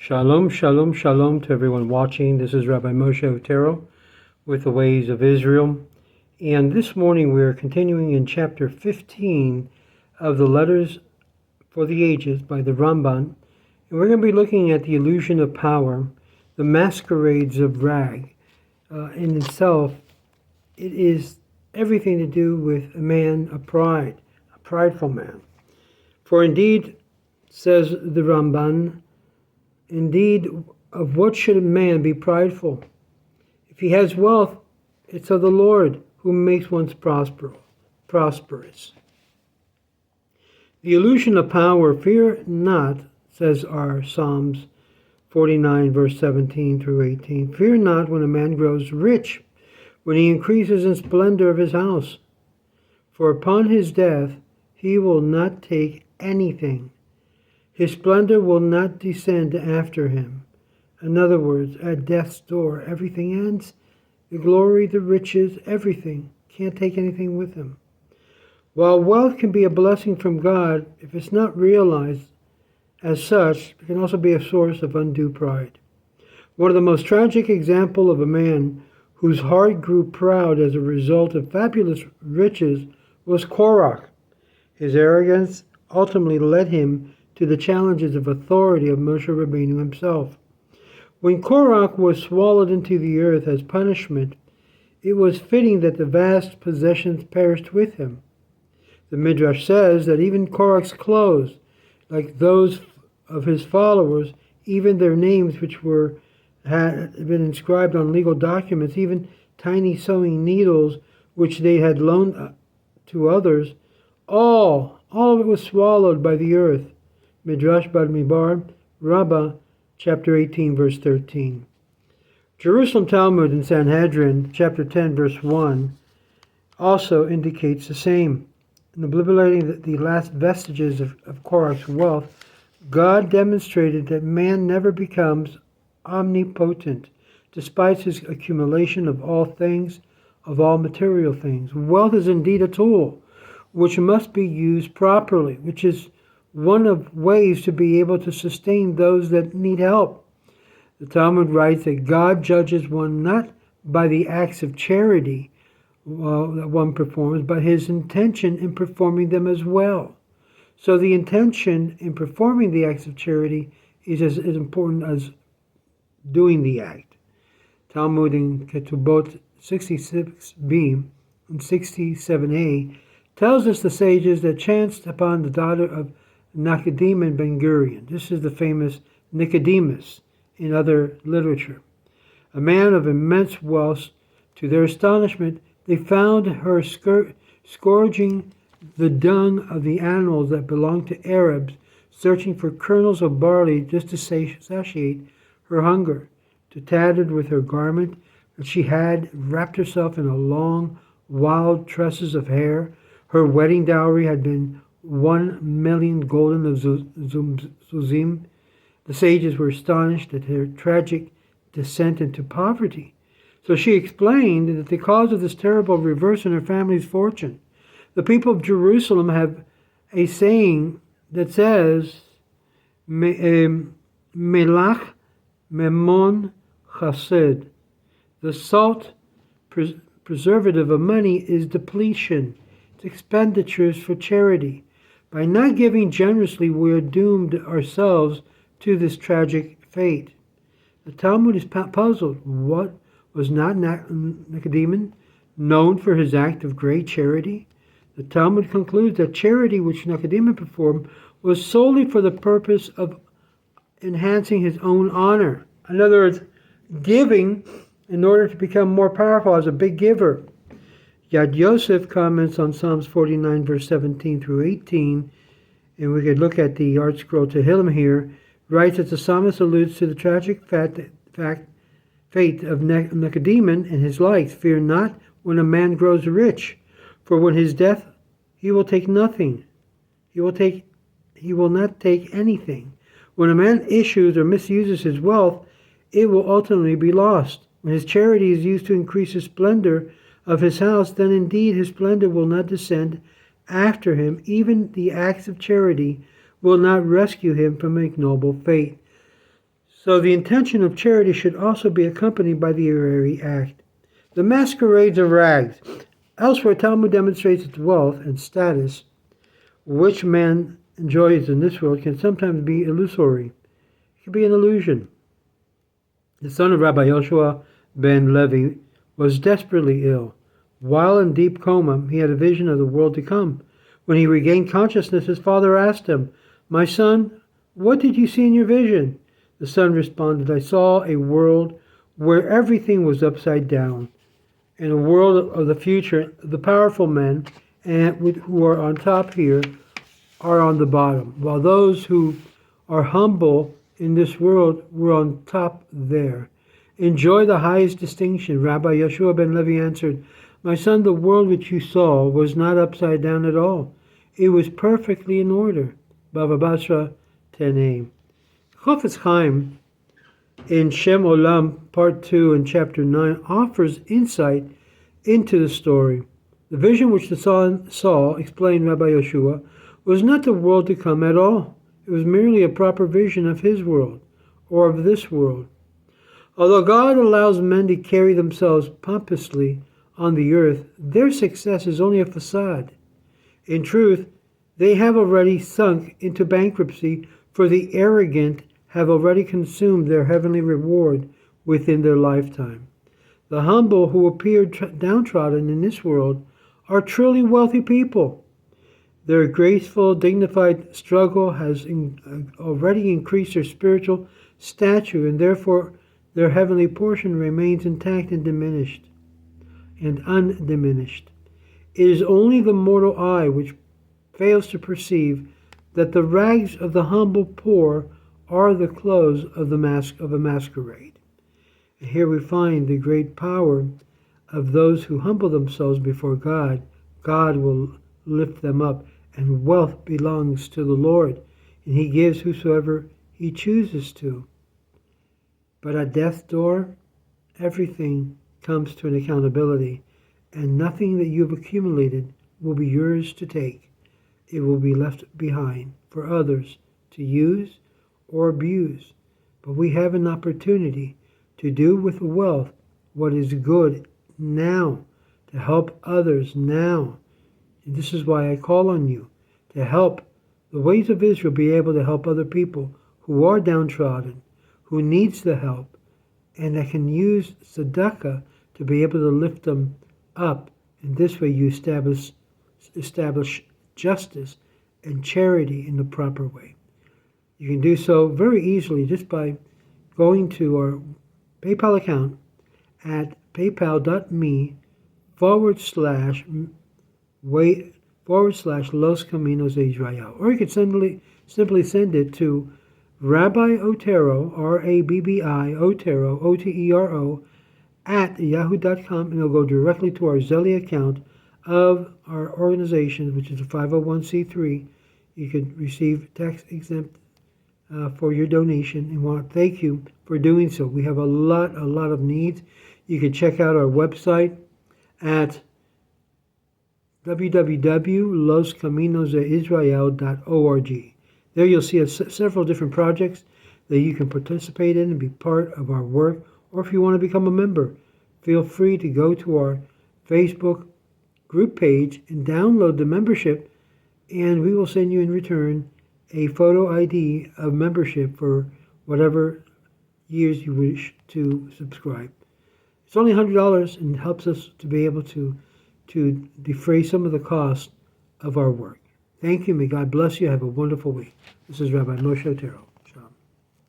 Shalom, shalom, shalom to everyone watching. This is Rabbi Moshe Otero with the Ways of Israel. And this morning we are continuing in chapter 15 of the Letters for the Ages by the Ramban. And we're going to be looking at the illusion of power, the masquerades of rag. In itself, it is everything to do with a man of pride, a prideful man. For indeed, says the Ramban, indeed, of what should a man be prideful? If he has wealth, it's of the Lord who makes one prosperous. The illusion of power, fear not, says our Psalms 49, verse 17 through 18. Fear not when a man grows rich, when he increases in splendor of his house. For upon his death he will not take anything. His splendor will not descend after him. In other words, at death's door, everything ends. The glory, the riches, everything. Can't take anything with him. While wealth can be a blessing from God, if it's not realized as such, it can also be a source of undue pride. One of the most tragic examples of a man whose heart grew proud as a result of fabulous riches was Korach. His arrogance ultimately led him to the challenges of authority of Moshe Rabbeinu himself. When Korach was swallowed into the earth as punishment, it was fitting that the vast possessions perished with him. The Midrash says that even Korach's clothes, like those of his followers, even their names which had been inscribed on legal documents, even tiny sewing needles which they had loaned to others, all of it was swallowed by the earth. Midrash Bamidbar, Rabbah, chapter 18, verse 13. Jerusalem Talmud in Sanhedrin, chapter 10, verse 1, also indicates the same. In obliterating the last vestiges of Korach's wealth, God demonstrated that man never becomes omnipotent, despite his accumulation of all things, of all material things. Wealth is indeed a tool which must be used properly, which is one of ways to be able to sustain those that need help. The Talmud writes that God judges one not by the acts of charity that one performs, but his intention in performing them as well. So the intention in performing the acts of charity is as important as doing the act. Talmud in Ketubot 66b and 67a tells us the sages that chanced upon the daughter of Nicodemus Ben Gurion. This is the famous Nicodemus in other literature. A man of immense wealth. To their astonishment, they found her scourging the dung of the animals that belonged to Arabs, searching for kernels of barley just to satiate her hunger. To tattered with her garment that she had wrapped herself in a long, wild tresses of hair. Her wedding dowry had been 1,000,000 golden of zuzim. The sages were astonished at her tragic descent into poverty. So she explained that the cause of this terrible reverse in her family's fortune. The people of Jerusalem have a saying that says, Melach memon chased. The salt preservative of money is depletion. It's expenditures for charity. By not giving generously, we are doomed ourselves to this tragic fate. The Talmud is puzzled. What was not Nicodemus known for his act of great charity? The Talmud concludes that charity which Nicodemus performed was solely for the purpose of enhancing his own honor. In other words, giving in order to become more powerful as a big giver. Yad Yosef comments on Psalms 49, verse 17 through 18, and we could look at the Art Scroll Tehillim here, writes that the psalmist alludes to the tragic fate of Nicodemus and his likes. Fear not when a man grows rich, for when his death he will take nothing. He will not take anything. When a man issues or misuses his wealth, it will ultimately be lost. When his charity is used to increase the splendor of his house, then indeed his splendor will not descend after him. Even the acts of charity will not rescue him from ignoble fate. So the intention of charity should also be accompanied by the very act. The masquerades of rags. Elsewhere, Talmud demonstrates that wealth and status which man enjoys in this world can sometimes be illusory. It can be an illusion. The son of Rabbi Yoshua ben Levi was desperately ill. While in deep coma, he had a vision of the world to come. When he regained consciousness, his father asked him, "My son, what did you see in your vision?" The son responded, "I saw a world where everything was upside down. In a world of the future, the powerful men who are on top here are on the bottom, while those who are humble in this world were on top there. Enjoy the highest distinction." Rabbi Yeshua ben Levi answered, "My son, the world which you saw was not upside down at all. It was perfectly in order." Bava Basra 10a. Chofetz Chaim in Shem Olam, Part 2 and Chapter 9, offers insight into the story. The vision which the son saw, explained Rabbi Yeshua, was not the world to come at all. It was merely a proper vision of his world, or of this world. Although God allows men to carry themselves pompously on the earth, their success is only a facade. In truth, they have already sunk into bankruptcy, for the arrogant have already consumed their heavenly reward within their lifetime. The humble who appear downtrodden in this world are truly wealthy people. Their graceful, dignified struggle has already increased their spiritual stature, and therefore their heavenly portion remains intact and undiminished. It is only the mortal eye which fails to perceive that the rags of the humble poor are the clothes of a masquerade. And here we find the great power of those who humble themselves before God. God will lift them up, and wealth belongs to the Lord, and he gives whosoever he chooses to. But at death's door, everything comes to an accountability, and nothing that you've accumulated will be yours to take. It will be left behind for others to use or abuse. But we have an opportunity to do with wealth what is good now, to help others now. And this is why I call on you to help the ways of Israel be able to help other people who are downtrodden, who needs the help, and that can use tzedakah to be able to lift them up. And this way you establish justice and charity in the proper way. You can do so very easily just by going to our PayPal account at paypal.me/Los Caminos de Israel. Or you could simply send it to Rabbi Otero, Rabbi Otero, Otero, at yahoo.com, and it'll go directly to our Zelle account of our organization, which is a 501c3. You can receive tax exempt for your donation, and want to thank you for doing so. We have a lot of needs. You can check out our website at www.loscaminosdeisrael.org. There you'll see several different projects that you can participate in and be part of our work. Or if you want to become a member, feel free to go to our Facebook group page and download the membership, and we will send you in return a photo ID of membership for whatever years you wish to subscribe. It's only $100 and helps us to be able to defray some of the cost of our work. Thank you. May God bless you. Have a wonderful week. This is Rabbi Moshe Otero.